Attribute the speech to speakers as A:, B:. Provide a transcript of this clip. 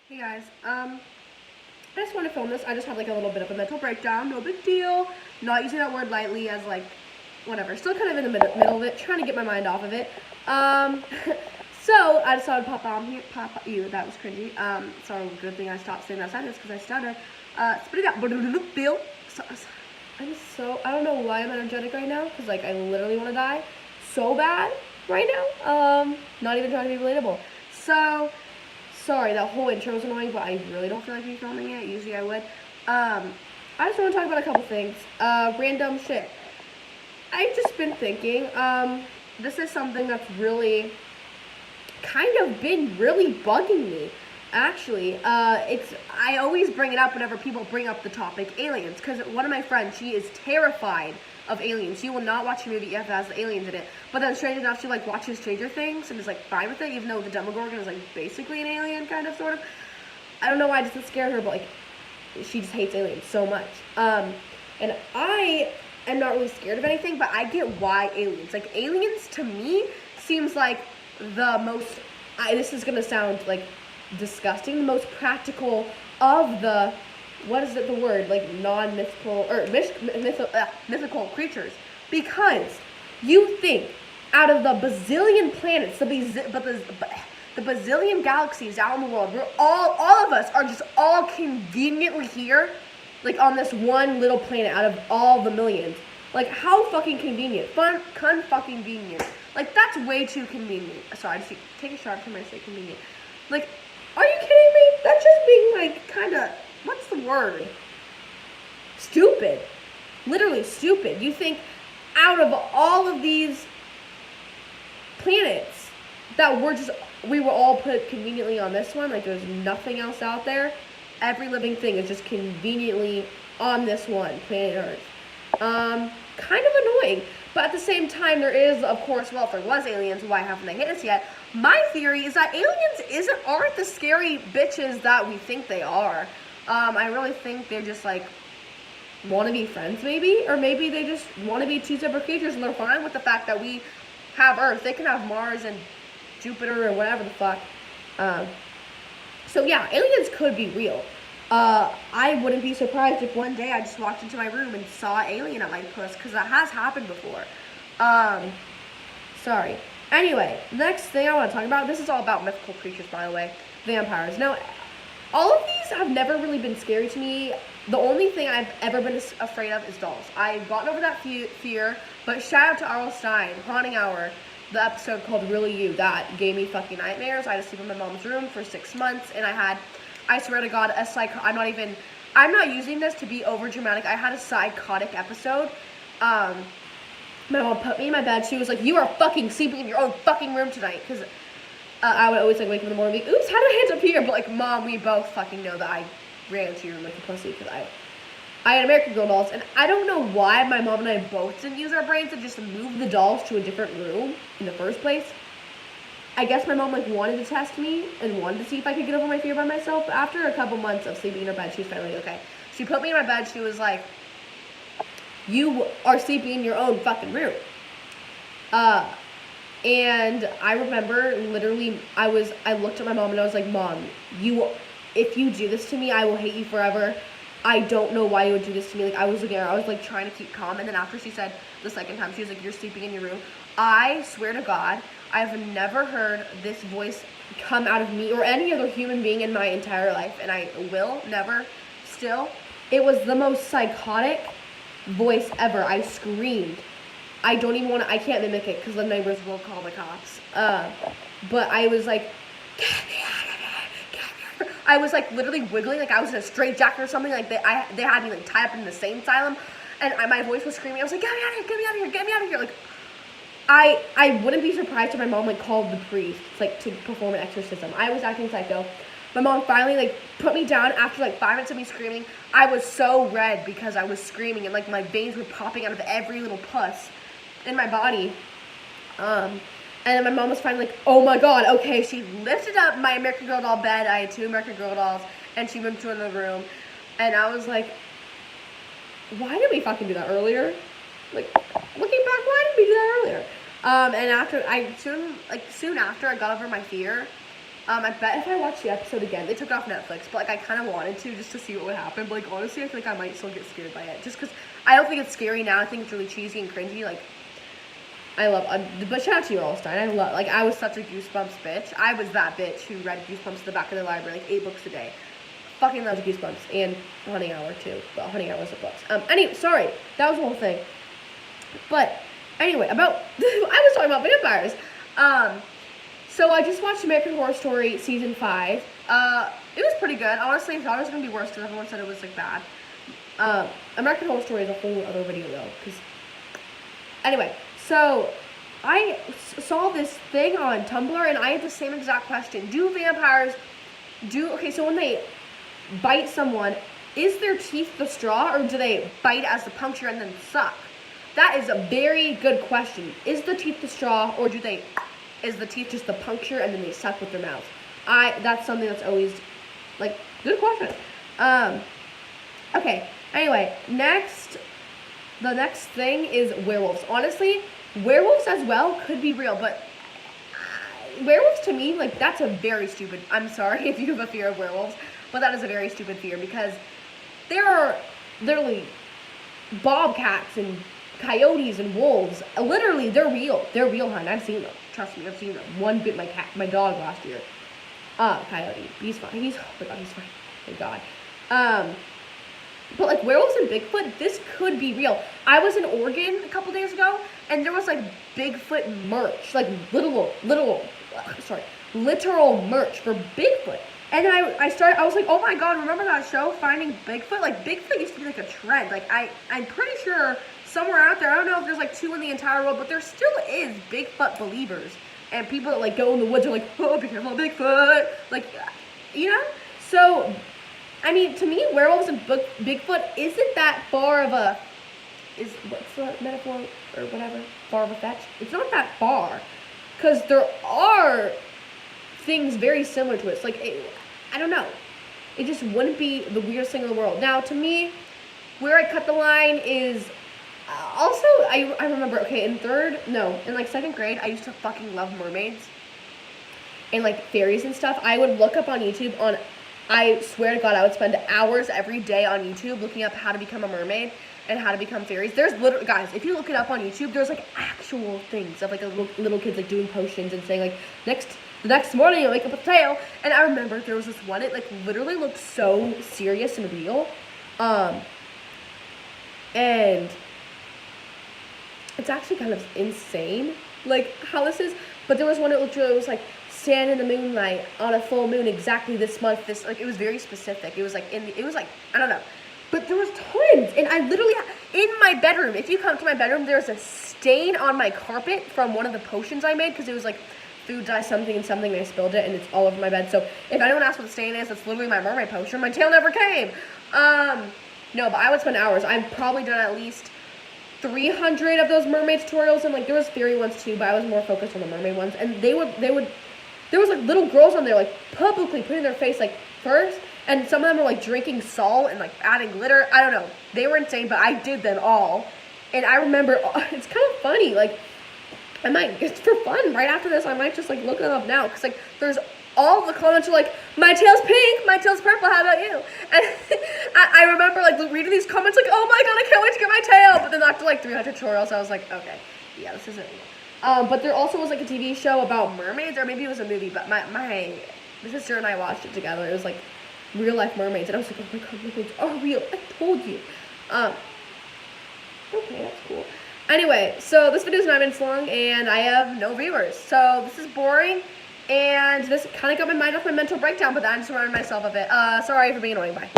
A: Hey guys, I just want to film this. I just had like a little bit of a mental breakdown. No big deal. Not using that word lightly as like, whatever. Still kind of in the middle of it, trying to get my mind off of it. So I decided to pop on here. That was cringy. So good thing I stopped saying that sentence because I stuttered. Spit it out. Bill. I don't know why I'm energetic right now because like I literally want to die so bad right now. Not even trying to be relatable. So. Sorry, that whole intro was annoying, but I really don't feel like refilming it. Usually I would. I just want to talk about a couple things. Random shit. I've just been thinking, this is something that's really kind of been really bugging me. Actually, I always bring it up whenever people bring up the topic aliens, because one of my friends, she is terrified of aliens. She will not watch a movie if it has aliens in it. But then, strange enough, she like watches Stranger Things and is like fine with it, even though the Demogorgon is like basically an alien, kind of, sort of. I don't know why it doesn't scare her, but like she just hates aliens so much. And I am not really scared of anything, but I get why aliens. Like aliens to me seems like the most. This is gonna sound like disgusting. The most practical of the. What is it, the word, like, non-mythical, or mythical creatures, because you think, out of the bazillion planets, the bazillion galaxies out in the world, we're all of us are just all conveniently here, like, on this one little planet out of all the millions. Like, how fucking convenient. Fucking convenient. Like, that's way too convenient. Sorry, I just take a shot from my say convenient. Like, are you kidding me? That's just being, like, kind of... What's the word? Stupid. Literally stupid. You think out of all of these planets that we were all put conveniently on this one, like there's nothing else out there. Every living thing is just conveniently on this one, planet Earth. Kind of annoying. But at the same time, there is, of course, well, if there was aliens, why haven't they hit us yet? My theory is that aliens aren't the scary bitches that we think they are. I really think they're just, like, want to be friends, maybe? Or maybe they just want to be two separate creatures, and they're fine with the fact that we have Earth. They can have Mars and Jupiter or whatever the fuck. So, yeah, aliens could be real. I wouldn't be surprised if one day I just walked into my room and saw an alien at my puss, because that has happened before. Sorry. Anyway, next thing I want to talk about, this is all about mythical creatures, by the way. Vampires. Now, all of these have never really been scary to me. The only thing I've ever been afraid of is dolls. I've gotten over that fear, but shout out to R.L. Stine, Haunting Hour, the episode called Really You, that gave me fucking nightmares. I had to sleep in my mom's room for 6 months, and I swear to God, I'm not using this to be over dramatic. I had a psychotic episode. My mom put me in my bed. She was like, "You are fucking sleeping in your own fucking room tonight," because I would always like wake up in the morning and be, oops, how did I end up here? But like, Mom, we both fucking know that I ran into your room like a pussy because I had American Girl dolls, and I don't know why my mom and I both didn't use our brains to just move the dolls to a different room in the first place. I guess my mom like wanted to test me and wanted to see if I could get over my fear by myself. But after a couple months of sleeping in her bed, she was finally okay. She put me in my bed. She was like, "You are sleeping in your own fucking room." And I remember literally I looked at my mom and I was like, "Mom, if you do this to me, I will hate you forever. I don't know why you would do this to me." Like I was looking at her, I was like trying to keep calm, and then after she said the second time, she was like, "You're sleeping in your room." I swear to God, I've never heard this voice come out of me or any other human being in my entire life, and I will never still. It was the most psychotic voice ever. I screamed. I don't even want to, I can't mimic it because the neighbors will call the cops. But I was like, "Get me out of here, get me out of here." I was like literally wiggling like I was in a straitjacket or something. Like they had me like tied up in the same asylum, and my voice was screaming. I was like, "Get me out of here, get me out of here, get me out of here." Like, I wouldn't be surprised if my mom like called the priest like to perform an exorcism. I was acting psycho. My mom finally like put me down after like 5 minutes of me screaming. I was so red because I was screaming and like my veins were popping out of every little pus in my body. And then my mom was finally like, "Oh my God, okay." She lifted up my American Girl doll bed. I had 2 American Girl dolls, and she moved to another room. And I was like, why did we fucking do that earlier? Like, looking back, why did we do that earlier? And soon after I got over my fear, I bet if I watched the episode again, they took it off Netflix, but like I kind of wanted to just to see what would happen. But like honestly, I feel like I might still get scared by it, just because I don't think it's scary now. I think it's really cheesy and cringy. Like I love, but shout out to you, Allstein. I was such a Goosebumps bitch. I was that bitch who read Goosebumps at the back of the library, like 8 books a day. Fucking loved Goosebumps and Honey Hour too. But Honey Hour was the books. Anyway, sorry, that was the whole thing. But anyway, I was talking about vampires. So I just watched American Horror Story season 5. It was pretty good. Honestly, I thought it was gonna be worse because everyone said it was like bad. American Horror Story is a whole other video though. Because anyway, so I saw this thing on Tumblr and I had the same exact question. Do vampires okay? So when they bite someone, is their teeth the straw or do they bite as the puncture and then suck? That is a very good question. Is the teeth the straw or is the teeth just the puncture and then they suck with their mouth? That's something that's always, like, good question. Okay, anyway, the next thing is werewolves. Honestly, werewolves as well could be real, but werewolves to me, like, that's a very stupid, I'm sorry if you have a fear of werewolves, but that is a very stupid fear because there are literally bobcats and coyotes and wolves. Literally, they're real. They're real, hun. I've seen them. Trust me, I've seen them. One bit my dog last year. Coyote. He's fine. Oh my god, he's fine. Thank God. But like werewolves and Bigfoot, this could be real. I was in Oregon a couple days ago, and there was like Bigfoot merch, like literal merch for Bigfoot. And then I was like, oh my god, remember that show, Finding Bigfoot? Like, Bigfoot used to be like a trend. Like, I'm pretty sure somewhere out there, I don't know if there's like 2 in the entire world, but there still is Bigfoot believers. And people that like go in the woods are like, oh, be careful of Bigfoot. Like, you know? So, I mean, to me, werewolves and Bigfoot isn't that far of a, what's the metaphor or whatever? Far of a fetch? It's not that far. Because there are things very similar to it. It's like, I don't know. It just wouldn't be the weirdest thing in the world. Now, to me, where I cut the line is, also, I remember, okay, in 2nd grade, I used to fucking love mermaids. And, like, fairies and stuff. I would look up on YouTube I swear to God, I would spend hours every day on YouTube looking up how to become a mermaid and how to become fairies. There's literally, guys, if you look it up on YouTube, there's, like, actual things of, like, little kids, like, doing potions and saying, like, the next morning you'll wake up with a tail. And I remember there was this one, it, like, literally looked so serious and real. And it's actually kind of insane, like, how this is. But there was one that literally was, like, stand in the moonlight on a full moon exactly this month. Like, it was very specific. It was, like, I don't know. But there was tons. And I literally, in my bedroom, if you come to my bedroom, there's a stain on my carpet from one of the potions I made. Because it was, like, food dye something and something, and I spilled it, and it's all over my bed. So if anyone asks what the stain is, it's literally my mermaid potion. My tail never came. No, but I would spend hours. I've probably done at least 300 of those mermaid tutorials, and like there was fairy ones too, but I was more focused on the mermaid ones. And there was like little girls on there like publicly putting their face like first, and some of them were like drinking salt and like adding glitter. I don't know, they were insane, but I did them all. And I remember, it's kind of funny, like I might, it's for fun, right after this I might just like look them up now, because like there's all the comments are like, my tail's pink, my tail's purple, how about you? And I remember like reading these comments like, oh my god, I can't wait to get my tail. But then after like 300 tutorials, I was like, okay, yeah, this isn't real. But there also was like a TV show about mermaids, or maybe it was a movie, but my sister and I watched it together. It was like real life mermaids, and I was like, oh my god, mermaids are real, I told you. Okay, that's cool. Anyway, so this video is 9 minutes long, and I have no viewers, so this is boring. And this kind of got my mind off my mental breakdown, but I just reminded myself of it. Sorry for being annoying. Bye.